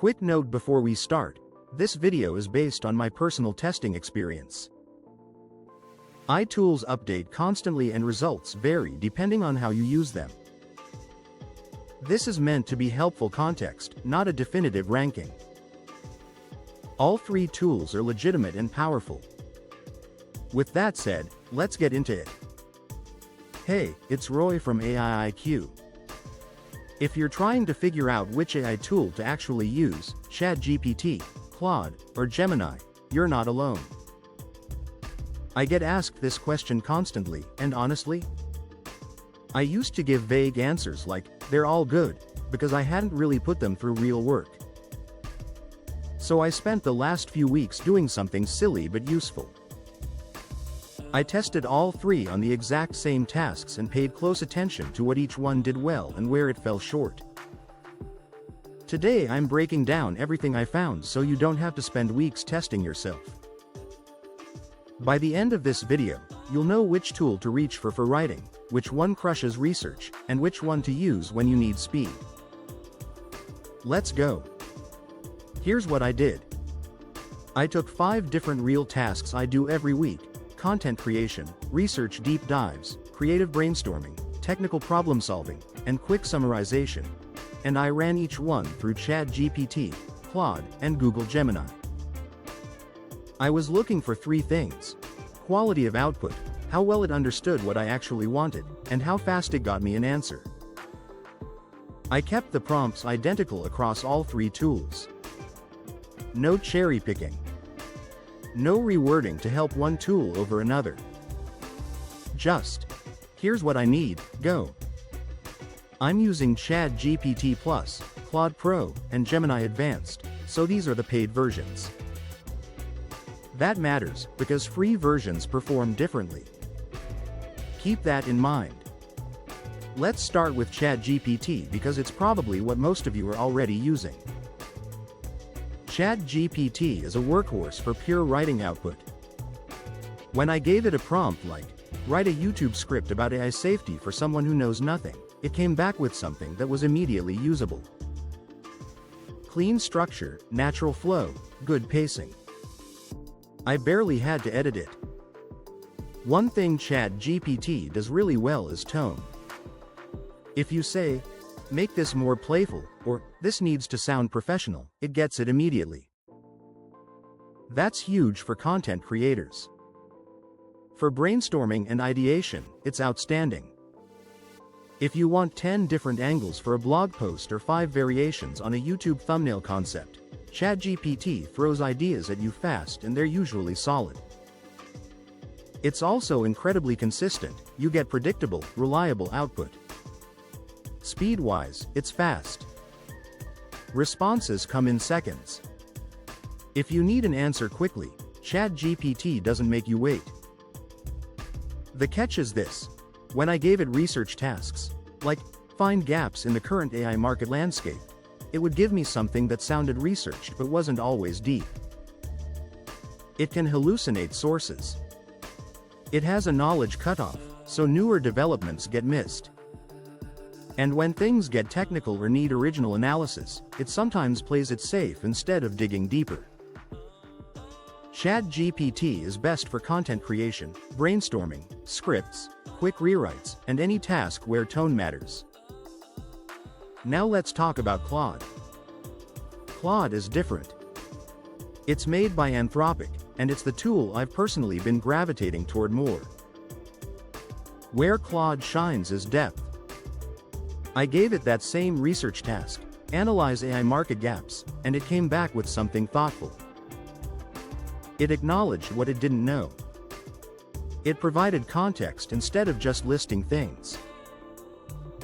Quick note before we start, this video is based on my personal testing experience. AI tools update constantly and results vary depending on how you use them. This is meant to be helpful context, not a definitive ranking. All three tools are legitimate and powerful. With that said, let's get into it. Hey, it's Roy from AIIQ. If you're trying to figure out which AI tool to actually use, ChatGPT, Claude, or Gemini, you're not alone. I get asked this question constantly, and honestly, I used to give vague answers like, they're all good, because I hadn't really put them through real work. So I spent the last few weeks doing something silly but useful. I tested all three on the exact same tasks and paid close attention to what each one did well and where it fell short. Today I'm breaking down everything I found so you don't have to spend weeks testing yourself. By the end of this video, you'll know which tool to reach for writing, which one crushes research, and which one to use when you need speed. Let's go. Here's what I did. I took 5 different real tasks I do every week: content creation, research deep dives, creative brainstorming, technical problem solving, and quick summarization, and I ran each one through ChatGPT, Claude, and Google Gemini. I was looking for 3 things: quality of output, how well it understood what I actually wanted, and how fast it got me an answer. I kept the prompts identical across all 3 tools. No cherry picking. No rewording to help one tool over another. Just, here's what I need, go. I'm using ChatGPT Plus, Claude Pro, and Gemini Advanced, so these are the paid versions. That matters, because free versions perform differently. Keep that in mind. Let's start with ChatGPT because it's probably what most of you are already using. ChatGPT is a workhorse for pure writing output. When I gave it a prompt like, write a YouTube script about AI safety for someone who knows nothing, it came back with something that was immediately usable. Clean structure, natural flow, good pacing. I barely had to edit it. One thing ChatGPT does really well is tone. If you say, make this more playful, or this needs to sound professional, it gets it immediately. That's huge for content creators. For brainstorming and ideation, it's outstanding. If you want 10 different angles for a blog post or 5 variations on a YouTube thumbnail concept, ChatGPT throws ideas at you fast and they're usually solid. It's also incredibly consistent, you get predictable, reliable output. Speed-wise, it's fast. Responses come in seconds. If you need an answer quickly, ChatGPT doesn't make you wait. The catch is this: when I gave it research tasks, like, find gaps in the current AI market landscape, it would give me something that sounded researched but wasn't always deep. It can hallucinate sources. It has a knowledge cutoff, so newer developments get missed. And when things get technical or need original analysis, it sometimes plays it safe instead of digging deeper. ChatGPT is best for content creation, brainstorming, scripts, quick rewrites, and any task where tone matters. Now let's talk about Claude. Claude is different. It's made by Anthropic, and it's the tool I've personally been gravitating toward more. Where Claude shines is depth. I gave it that same research task, analyze AI market gaps, and it came back with something thoughtful. It acknowledged what it didn't know. It provided context instead of just listing things.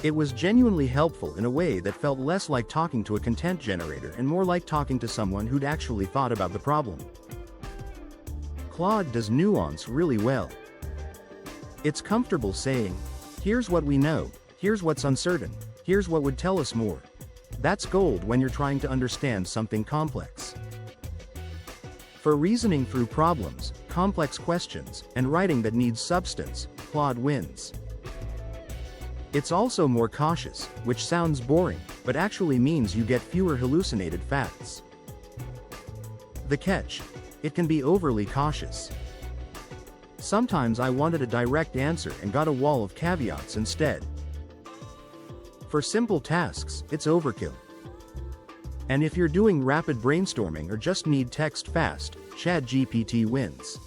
It was genuinely helpful in a way that felt less like talking to a content generator and more like talking to someone who'd actually thought about the problem. Claude does nuance really well. It's comfortable saying, here's what we know, here's what's uncertain, here's what would tell us more. That's gold when you're trying to understand something complex. For reasoning through problems, complex questions, and writing that needs substance, Claude wins. It's also more cautious, which sounds boring, but actually means you get fewer hallucinated facts. The catch: it can be overly cautious. Sometimes I wanted a direct answer and got a wall of caveats instead. For simple tasks, it's overkill. And if you're doing rapid brainstorming or just need text fast, ChatGPT wins.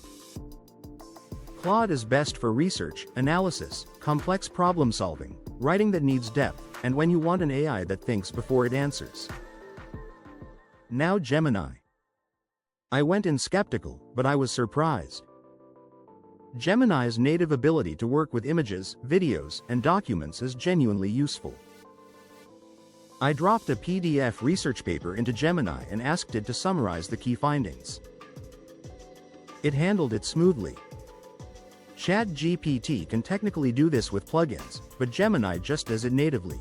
Claude is best for research, analysis, complex problem solving, writing that needs depth, and when you want an AI that thinks before it answers. Now Gemini. I went in skeptical, but I was surprised. Gemini's native ability to work with images, videos, and documents is genuinely useful. I dropped a PDF research paper into Gemini and asked it to summarize the key findings. It handled it smoothly. ChatGPT can technically do this with plugins, but Gemini just does it natively.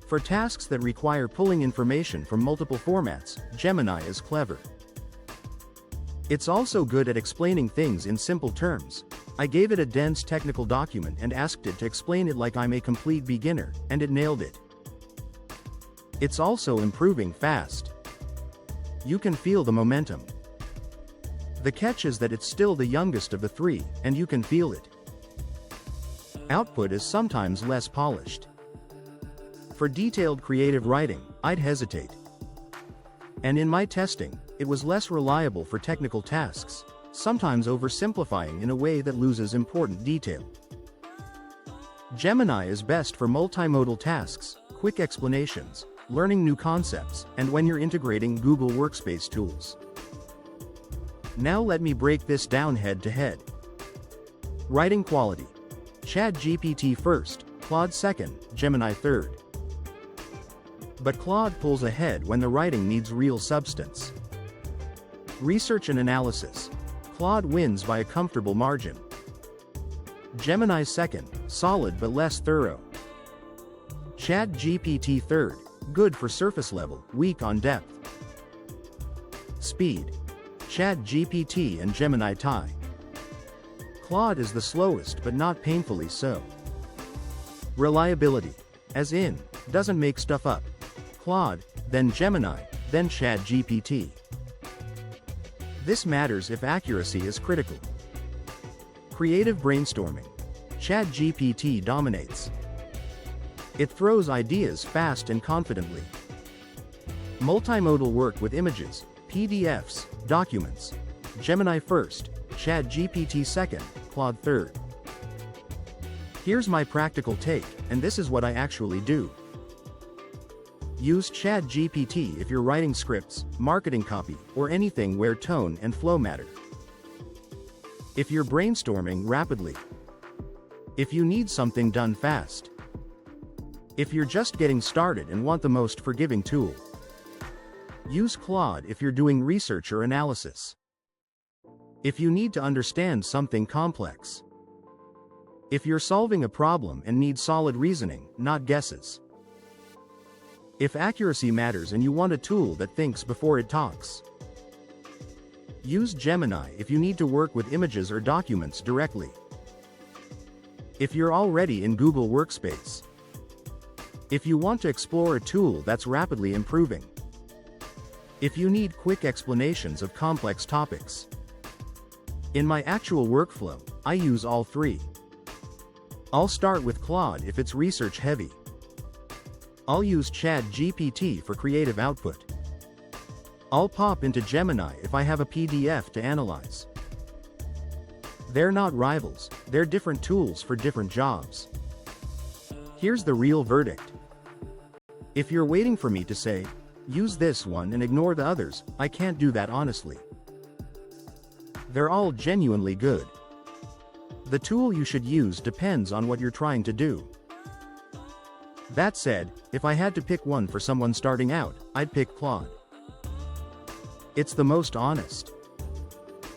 For tasks that require pulling information from multiple formats, Gemini is clever. It's also good at explaining things in simple terms. I gave it a dense technical document and asked it to explain it like I'm a complete beginner, and it nailed it. It's also improving fast. You can feel the momentum. The catch is that it's still the youngest of the three, and you can feel it. Output is sometimes less polished. For detailed creative writing, I'd hesitate. And in my testing, it was less reliable for technical tasks, sometimes oversimplifying in a way that loses important detail. Gemini is best for multimodal tasks, quick explanations, learning new concepts, and when you're integrating Google Workspace tools. Now let me break this down head to head. Writing quality: ChatGPT first, Claude second, Gemini third. But Claude pulls ahead when the writing needs real substance. Research and analysis: Claude wins by a comfortable margin. Gemini second, solid but less thorough. ChatGPT third, good for surface level, weak on depth. Speed: ChatGPT and Gemini tie. Claude is the slowest but not painfully so. Reliability, as in, doesn't make stuff up. Claude, then Gemini, then ChatGPT. This matters if accuracy is critical. Creative brainstorming: ChatGPT dominates. It throws ideas fast and confidently. Multimodal work with images, PDFs, documents: Gemini first, ChatGPT second, Claude third. Here's my practical take, and this is what I actually do. Use ChatGPT if you're writing scripts, marketing copy, or anything where tone and flow matter. If you're brainstorming rapidly. If you need something done fast. If you're just getting started and want the most forgiving tool. Use Claude if you're doing research or analysis. If you need to understand something complex. If you're solving a problem and need solid reasoning, not guesses. If accuracy matters and you want a tool that thinks before it talks. Use Gemini if you need to work with images or documents directly. If you're already in Google Workspace. If you want to explore a tool that's rapidly improving. If you need quick explanations of complex topics. In my actual workflow, I use all three. I'll start with Claude if it's research heavy. I'll use ChatGPT for creative output. I'll pop into Gemini if I have a PDF to analyze. They're not rivals, they're different tools for different jobs. Here's the real verdict. If you're waiting for me to say, use this one and ignore the others, I can't do that honestly. They're all genuinely good. The tool you should use depends on what you're trying to do. That said, if I had to pick one for someone starting out, I'd pick Claude. It's the most honest.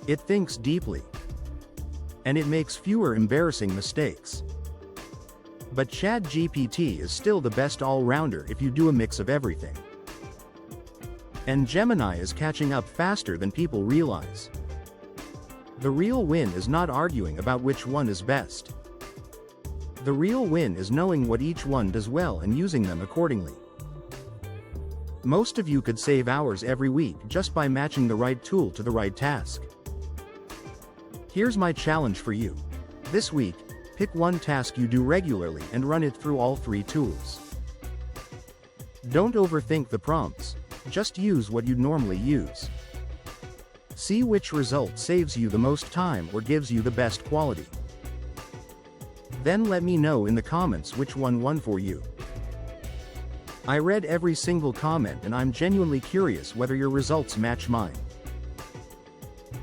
It thinks deeply. And it makes fewer embarrassing mistakes. But ChatGPT is still the best all-rounder if you do a mix of everything. And Gemini is catching up faster than people realize. The real win is not arguing about which one is best. The real win is knowing what each one does well and using them accordingly. Most of you could save hours every week just by matching the right tool to the right task. Here's my challenge for you. This week, pick one task you do regularly and run it through all 3 tools. Don't overthink the prompts, just use what you'd normally use. See which result saves you the most time or gives you the best quality. Then let me know in the comments which one won for you. I read every single comment and I'm genuinely curious whether your results match mine.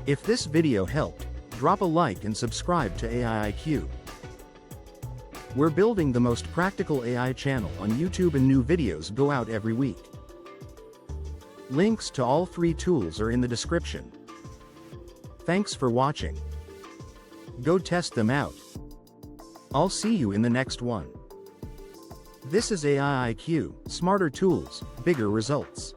If this video helped, drop a like and subscribe to AIIQ. We're building the most practical AI channel on YouTube and new videos go out every week. Links to all 3 tools are in the description. Thanks for watching. Go test them out. I'll see you in the next one. This is AIIQ, smarter tools, bigger results.